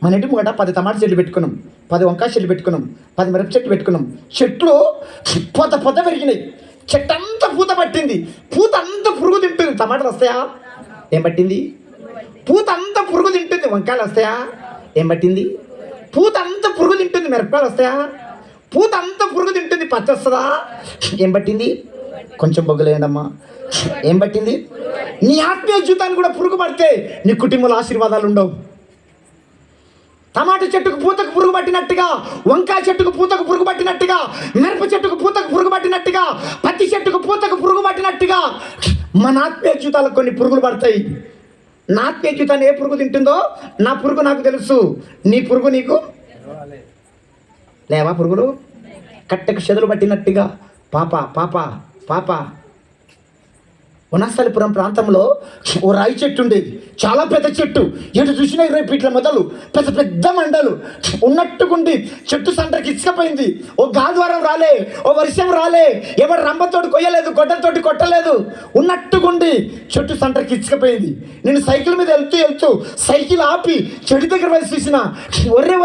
మన ఇంటి ముంగట 10 టమాటా చెట్లు పెట్టుకున్నాం, 10 వంకాయ చెట్లు పెట్టుకున్నాం, 10 మిరప చెట్లు పెట్టుకున్నాం. చెట్లు పొద్ద పెరిగినాయి, చెట్టు అంతా పూత పట్టింది, పూత అంతా పురుగు తింటుంది. టమాటాలు వస్తాయా? ఏం పట్టింది? పూత అంతా పురుగు తింటుంది. వంకాయలు వస్తాయా? ఏం పట్టింది? పూత అంతా పురుగు తింటుంది. మిరపకాయలు వస్తాయా? పూత అంతా పురుగు తింటుంది. పత్తి వస్తుందా? ఏం పట్టింది? కొంచెం బొగ్గలేయండమ్మా. ఏం పట్టింది? నీ ఆత్మీయ జీవితాన్ని కూడా పురుగు పడితే నీ కుటుంబంలో ఆశీర్వాదాలు ఉండవు. టమాటా చెట్టుకు పూతకు పురుగు పట్టినట్టుగా, వంకాయ చెట్టుకు పూతకు పురుగు పట్టినట్టుగా, మిరప చెట్టుకు పూతకు పురుగు పట్టినట్టుగా, పత్తి చెట్టుకు పూతకు పురుగు పట్టినట్టుగా మన ఆత్మీయ జీవితాలకు కొన్ని పురుగులు పడతాయి. నా ఆత్మీయ జీవితాన్ని ఏ పురుగు తింటుందో నా పురుగు నాకు తెలుసు. నీ పురుగు నీకు లేవా? పురుగులు కట్టెకు చెదలు పట్టినట్టుగా పాప వనస్థలిపురం ప్రాంతంలో ఓ రాయి చెట్టు ఉండేది, చాలా పెద్ద చెట్టు. ఎటు చూసినా 20 ఫీట్ల మొదలు, పెద్ద పెద్ద మండలు ఉన్నట్టుకుండి. చెట్టు సంటకి ఇసుకపోయింది. ఓ గాద్వారం రాలే, ఓ వర్షం రాలే, ఎవరు రంబతోటి కొయ్యలేదు, గొడ్డలతోటి కొట్టలేదు. ఉన్నట్టుకుండి చెట్టు సంటకి ఇసుకపోయింది. నేను సైకిల్ మీద వెళ్తూ సైకిల్ ఆపి చెట్టు దగ్గర వేసి చూసిన, ఒర్రే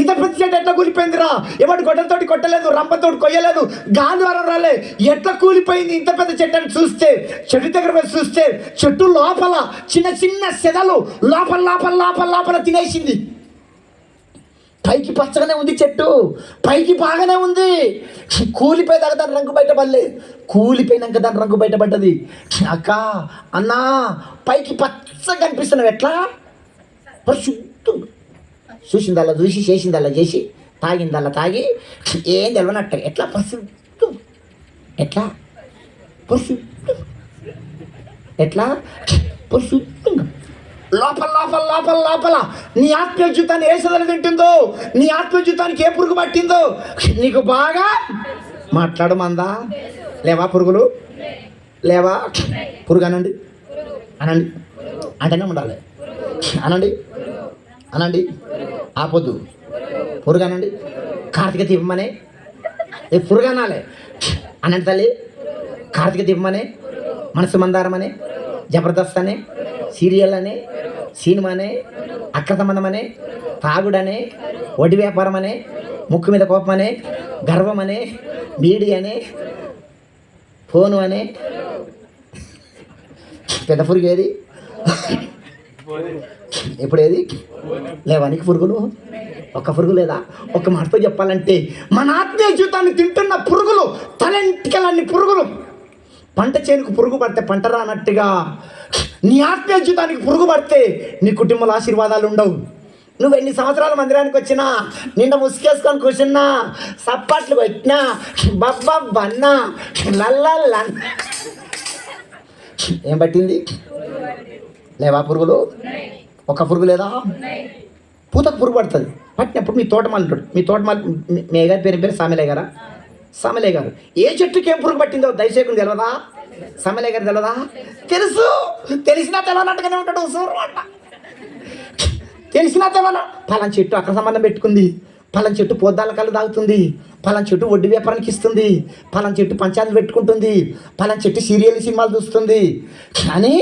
ఇంత పెద్ద చెట్టు ఎట్లా కూలిపోయిందిరా? ఎవరు గొడ్డలతోటి కొట్టలేదు, రంబతోటి కొయ్యలేదు, గాద్వారం రాలే, ఎట్లా కూలిపోయింది ఇంత పెద్ద చెట్టు అని చూస్తే, చెట్టు దగ్గర వేసి చూస్తే చెట్టు లోపల చిన్న చిన్న సెదలు లోపల తినేసింది. పైకి పచ్చగానే ఉంది చెట్టు, పైకి బాగానే ఉంది. కూలిపోయేదాకా దాని రంగు బయటపడలేదు. కూలిపోయినాక దాని రంగు బయటపడ్డది. అక్క అన్నా పైకి పచ్చగా కనిపిస్తున్నావు, ఎట్లా? పరిశుద్ధం. చూసిందల్లా చూసి, చేసిందల్లా చేసి, తాగిందల్లా తాగి, ఏం తెలవనట్టు ఎట్లా పరిశుద్ధం, ఎట్లా పరిశుద్ధం, ఎట్లా పరిశుద్ధంగా లోపల నీ ఆత్మీయ జీవితాన్ని ఏ సదలు తింటుందో, నీ ఆత్మీయ జీవితానికి ఏ పురుగు పట్టిందో నీకు బాగా మాట్లాడమందా? లేవా పురుగులు? లేవా? పురుగు అనండి అంటేనే ఉండాలి. అనండి ఆపొద్దు. పురుగు అనండి. కార్తీక దీపమనే పురుగు అనాలి. అనండి తల్లి. కార్తీక దీపమనే, మనసు మందారం అనే, జబర్దస్త్ అనే, సీరియల్ అనే, సినిమా అనే, అక్ర సంబంధం అనే, తాగుడనే, వడ్డీ వ్యాపారం అనే, ముక్కు మీద కోపం అనే, గర్వం అనే, బీడి అనే, ఫోను అనే. పెద్ద పురుగు ఏది? ఇప్పుడు ఏది? లేవా నీకు పురుగులు? ఒక్క పురుగు లేదా? ఒక్క మాటతో చెప్పాలంటే మన ఆత్మీయ జీవితాన్ని తింటున్న పురుగులు, తలెంటికలన్ని పురుగులు. పంట చేనుకు పురుగు పడితే పంట రానట్టుగా నీ ఆత్మీయ జీవితానికి పురుగు పడితే నీ కుటుంబంలో ఆశీర్వాదాలు ఉండవు. నువ్వు ఎన్ని సంవత్సరాల మందిరానికి వచ్చినా, నిండా ముసుకేసుకొని కూర్చున్నా, సప్పట్లు పెట్టినా, బన్నా లల్ల ఏం పట్టింది? లేవా పురుగులు? ఒక పురుగు లేదా? పూతకు పురుగు పడుతుంది. పట్టినప్పుడు మీ తోటమాలి ఉంటాడు. మీ గారి పేరు సామెలే గారా? సమలే గారు ఏ చెట్టుకి ఏం పురుగు పట్టిందో దయచేయకుండా తెలియదా? సమలే గారు తెలియదా? తెలుసు. తెలిసినా తెలవనట్టుగానే ఉంటాడు. సూర్యమంట తెలిసినా తెలవన. పలానా చెట్టు అక్కడ సంబంధం పెట్టుకుంది, పలానా చెట్టు పొద్దాల కళ్ళు తాగుతుంది, పలానా చెట్టు వడ్డీ వ్యాపారానికి ఇస్తుంది, పలానా చెట్టు పంచాయతీ పెట్టుకుంటుంది, పలానా చెట్టు సీరియల్ సినిమాలు చూస్తుంది. కానీ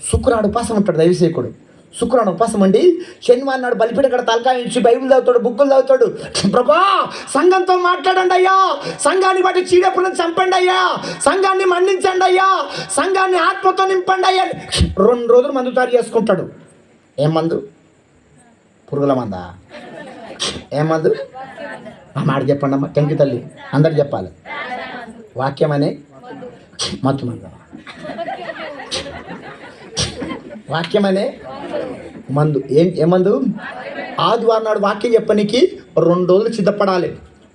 శుక్రవాడు ఉపాసం ఉంటాడు దైవసేకుడు. శుక్రవారం ఉపవాసం అండి. శనివారం నాడు బలిపీడ కడ తలకాయ ఇచ్చి బైబిల్ చదువుతాడు, బుక్కులు చదువుతాడు. ప్రభా సంఘంతో మాట్లాడండి అయ్యా, సంఘాన్ని బట్టి చీడపులను చంపండి అయ్యా, సంఘాన్ని మండించండి అయ్యా, సంఘాన్ని ఆత్మతో నింపండి అయ్యా. 2 రోజులు మందు తయారు చేసుకుంటాడు. ఏం మందు? పురుగుల మందా? ఏం మందు? ఆ మాట చెప్పండి అమ్మ, టెంకి తల్లి అందరు చెప్పాలి. వాక్యం అనే మత్తు మందు, వాక్యం అనే మందు. ఏమందు? ఆదివారం నాడు వాక్యం చెప్పనీకి 2 రోజులు సిద్ధపడాలి.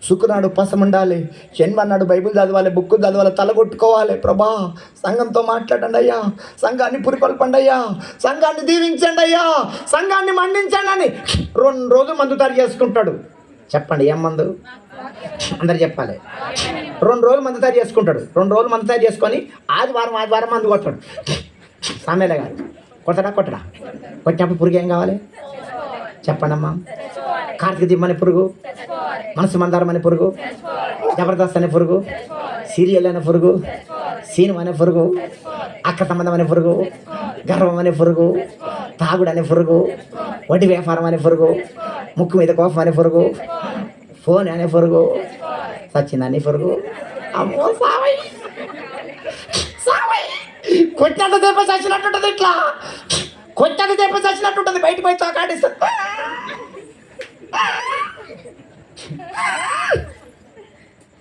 శుక్రనాడు ఉపవాసం ఉండాలి. శనివారం నాడు బైబిల్ చదవాలి, బుక్ చదవాలి, తలగొట్టుకోవాలి. ప్రభా సంఘంతో మాట్లాడండి అయ్యా, సంఘాన్ని పురికొల్పండి అయ్యా, సంఘాన్ని దీవించండి అయ్యా, సంఘాన్ని మండించండి అని 2 రోజులు మందు తయారు చేసుకుంటాడు. చెప్పండి ఏం మందు? అందరు చెప్పాలి. 2 రోజులు మందు తయారు చేసుకుంటాడు. 2 రోజులు మందు తయారు చేసుకొని ఆదివారం మందు కొట్టాడు. సామెలే గారు కొట్టడా? కొట్టినప్పుడు పురుగు ఏం కావాలి చెప్పండి అమ్మా? కార్తీక దీపమనే పురుగు మనసు మందారం అనే పురుగు, జబర్దస్త్ అనే పురుగు, సీరియల్ అనే పురుగు, సీను అనే పురుగు, అక్క సంబంధం అనే పురుగు, గర్వం అనే పురుగు, తాగుడు అనే పురుగు, వడ్డీ వ్యాపారం అనే పురుగు, ముక్కు మీద కోపం అనే పురుగు, ఫోన్ అనే పురుగు, సచిన్ అనే పురుగు. అమ్మో సావై సావై, కొట్టినంత దెబ్బ చచ్చినట్టుంటది, ఇట్లా కొట్టినంత దెబ్బ చచ్చినట్టుంటది, బయటకు పోయి తాకాడిస్తా.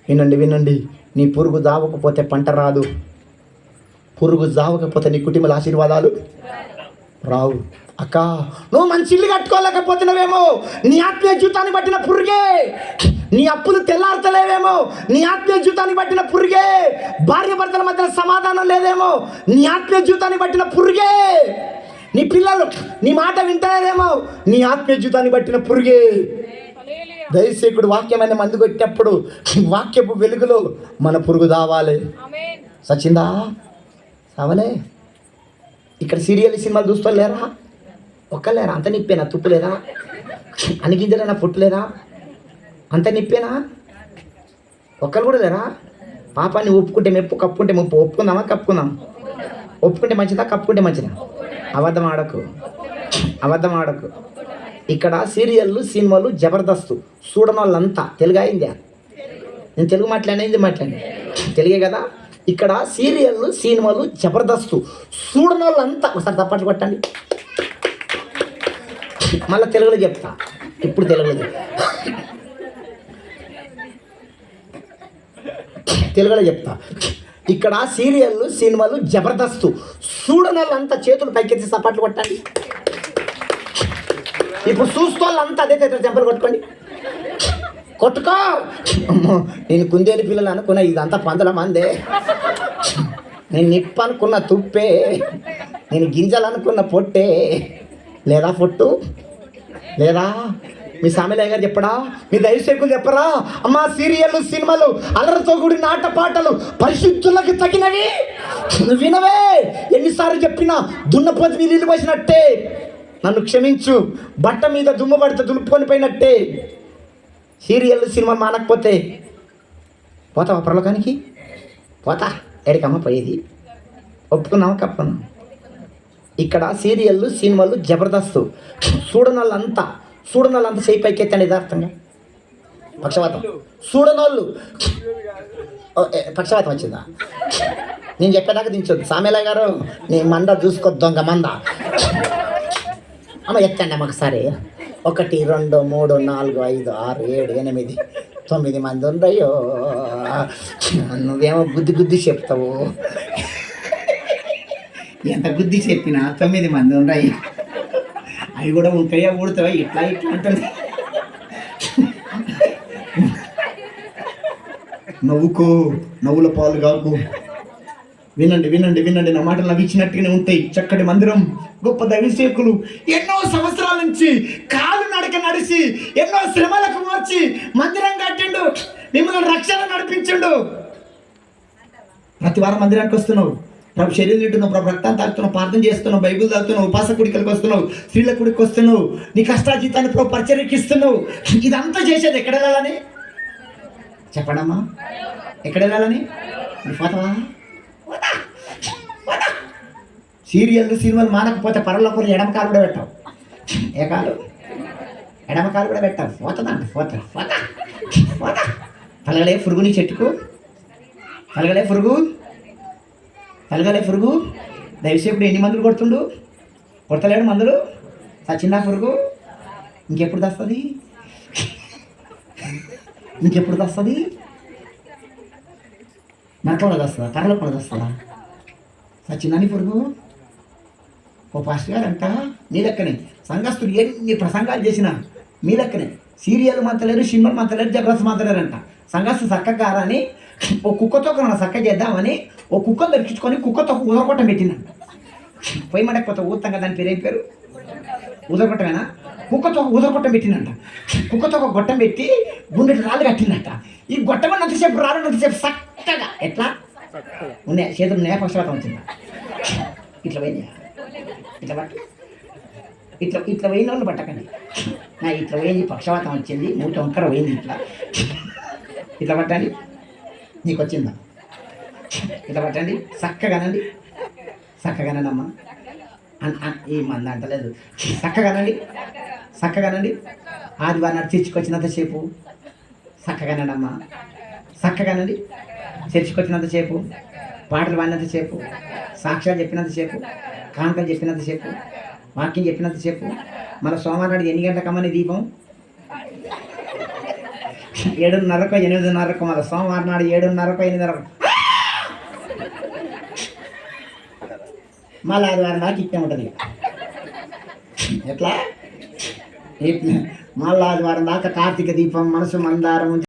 వినండి వినండి, నీ పురుగు జావకపోతే పంట రాదు, పురుగు జావకపోతే నీ కుటుంబాల ఆశీర్వాదాలు రావు. అక్క, నువ్వు మంచి ఇల్లు కట్టుకోలేకపోతున్నావేమో, నీ ఆత్మీయ జీవితాన్ని బట్టిన పురుగే. నీ అప్పులు తెల్లారతలేవేమో, నీ ఆత్మీయ జీవితాన్ని బట్టిన పురుగే. భార్య భర్తల మధ్య సమాధానం లేదేమో, నీ ఆత్మీయ జీవితాన్ని బట్టిన పురుగే. నీ పిల్లలు నీ మాట వింటలేదేమో, నీ ఆత్మీయ జీవితాన్ని బట్టిన పురుగే. దైవసేకుడు వాక్యమైన మందు కొట్టినప్పుడు వాక్యపు వెలుగులో మన పురుగు దావాలి. సచిందా సావలే. ఇక్కడ సీరియల్ సినిమాలు చూస్తా లేరా? ఒక్కలేరా? అంత నిప్పేనా? తుప్పు లేదా? అనిగింజలేనా? పొట్టు లేదా? అంత నిప్పేనా? ఒక్కరు కూడా లేరా? పాపాన్ని ఒప్పుకుంటే మెప్పు, కప్పుకుంటే ముప్పు. ఒప్పుకుందామా కప్పుకుందాం? ఒప్పుకుంటే మంచిదా, కప్పుకుంటే మంచిదా? అబద్ధం ఆడకు, అబద్ధం ఆడకు. ఇక్కడ సీరియళ్ళు సినిమాలు జబర్దస్త్ చూడని వాళ్ళంతా తెలుగు అయిందా? నేను తెలుగు మాట్లాడినా, హిందీ మాట్లాడినా, తెలుగే కదా. ఇక్కడ సీరియళ్ళు సినిమాలు జబర్దస్త్ చూడని వాళ్ళంతా ఒకసారి తప్పట్లు కొట్టండి. మళ్ళీ తెలుగులో చెప్తా, ఇప్పుడు తెలుగులో తెలుగులో చెప్తా. ఇక్కడ సీరియళ్ళు సినిమాలు జబర్దస్త్ చూడని వాళ్ళంతా చేతులు పైకెత్తి సపాట్లు కొట్టండి. ఇప్పుడు చూస్తోళ్ళంతా అదే చెంపలు కొట్టుకోండి, కొట్టుకో. అమ్మో, నేను కుందేలు పిల్లలు అనుకున్నా, ఇదంతా 100 మందే. నేను నిప్పు అనుకున్న తుప్పే, నేను గింజలు అనుకున్న పొట్టే. లేదా పొట్టు లేదా? మీ సామెలయ్య గారు చెప్పడా? మీ దైవసేకులు చెప్పరా? అమ్మా, సీరియళ్ళు సినిమాలు అలరతో కూడిన ఆట పాటలు పరిశుద్ధులకు తగినవి వినవే. ఎన్నిసార్లు చెప్పినా దున్నపోతు మీ నీళ్ళు పోసినట్టే. నన్ను క్షమించు, బట్ట మీద దుమ్ము పడితే దులుపుకొని పోయినట్టే. సీరియల్ సినిమా మానకపోతే పోతావా పరలోకానికి? పోతా. ఎడికమ్మ పోయేది? ఒప్పుకున్నావా కప్పుకున్నాం? ఇక్కడ సీరియళ్ళు సినిమాలు జబర్దస్త్ చూడనోళ్ళంతా చేయి పైకెత్తండి. యథార్థంగా పక్షవాతం చూడనోళ్ళు. పక్షవాతం వచ్చిందా? నేను చెప్పేదాకా దించొద్దు. సామెలయ్య గారు, నీ మంద చూసుకో, దొంగ మంద. అమ్మ ఎత్తండి అమ్మ ఒకసారి. 1 2 3 4 5 6 7 8 9 మంది ఉండయో. నువ్వేమో గుద్ది చెప్తావు. ఎంత గుద్ది చెప్పినా 9 మంది ఉండయి. అవి కూడా ఉంటాయా? ఊడతావా? ఇట్లా ఉంటుంది. నవ్వుకో, నవ్వుల పాలు కాకు. వినండి వినండి వినండి, నా మాటలు నవ్వించినట్టుగానే ఉంటాయి. చక్కటి మందిరం, గొప్ప దైవసేకులు ఎన్నో సంవత్సరాల నుంచి కాలు నడక నడిచి ఎన్నో శ్రమలకు మార్చి మందిరం కట్టిండు, మిమ్మల్ని రక్షణ నడిపించిండు. ప్రతి వారం మందిరానికి వస్తున్నావు, ప్రభు శరీరం తింటున్నావు, ప్రభు రక్తాన్ని తాగుతున్నావు, ప్రార్థన చేస్తున్నావు, బైబిల్ తాగుతున్నావు, ఉపాస కుడికలకు వస్తున్నావు, స్త్రీల కుడికి వస్తున్నావు, నీ కష్టాజీతాన్ని ప్రభు పరిచర్యకి ఇస్తున్నావు. ఇదంతా చేసేది ఎక్కడ వెళ్ళాలని చెప్పడమ్మా? ఎక్కడ వెళ్ళాలని? పోతావా? సీరియల్ సినిమాలు మానకపోతే పరలోకం ఎడమకాలు కూడా పెట్టావు. ఏ కాలు? ఎడమకాలు కూడా పెట్టావు. పోతుందంట, పోతా. తలగలే పురుగు నీ చెట్టుకు, తలగలే పురుగు. దయసేపుడు ఎన్ని మందులు కొడుతుండు? కొడతలేడు మందులు. చిన్న పురుగు ఇంకెప్పుడు తెస్తుంది? నరకంలో వస్తుందా? కర్రలో కూడా వస్తుందా? చిన్నని పురుగు. ఓ పాస్టర్ గారు అంట మీ లెక్కనే సంఘస్థుడు ఎన్ని ప్రసంగాలు చేసినా మీ లెక్కనే సీరియల్ మంతలేరు, సినిమాలు మంతలేరు, జబర్దస్త్ మంతలేరంట. సంఘస్థు చక్కగా అని ఓ కుక్కతో మనం చక్క చేద్దామని ఓ కుక్కను దొరికించుకొని కుక్కతో ఉదరకొట్టం పెట్టిందంట. పొయ్యి మడకపోతే ఊతాం కదా, దాని పేరు ఏం పేరు? ఉదరకొట్టమేనా? కుక్కతో ఉదరకొట్టం పెట్టిందంట. కుక్కతో ఒక గొట్టం పెట్టి గుండెటి రాళ్ళు కట్టిందంట. ఈ గొట్టం అంతసేపు రాళ్ళంతసేపు చక్కగా ఎట్లా ఉన్నాయి, చేతులు ఉన్నాయా? పక్షవాతం వచ్చిందా? ఇట్లా పోయినాయా? ఇట్లా పట్టు ఇట్లా ఇట్లా పోయిన వాళ్ళు పట్టకండి. నా ఇట్లా పోయింది, పక్షవాతం వచ్చింది, మూట వంకర పోయింది, ఇట్లా ఇట్లా పట్టండి. నీకు వచ్చిందా? ఇట్లా పట్టండి, చక్కగానండి, చక్కగానండి అమ్మా. ఈ మంది అంటలేదు, చక్కగానండి, చక్కగానండి. ఆదివారం నాడు చర్చికొచ్చినంతసేపు చక్కగానండి అమ్మా, చక్కగానండి. చర్చికొచ్చినంతసేపు, పాటలు పాడినంతసేపు, సాక్ష్యాలు చెప్పినంతసేపు, కాంతలు చెప్పినంతసేపు, వాక్యం చెప్పినంతసేపు. మన సోమవారం నాడు ఎన్ని గంటలకమ్మని దీపం? 7:30కో 8:30కో. మన సోమవారం నాడు 7:30కో 8:30కో. మళ్ళీ ఆదివారం దాకా ఇట్టే ఉంటుంది. ఎట్లా? మళ్ళీ ఆదివారం దాకా కార్తీక దీపం, మనసు మందారం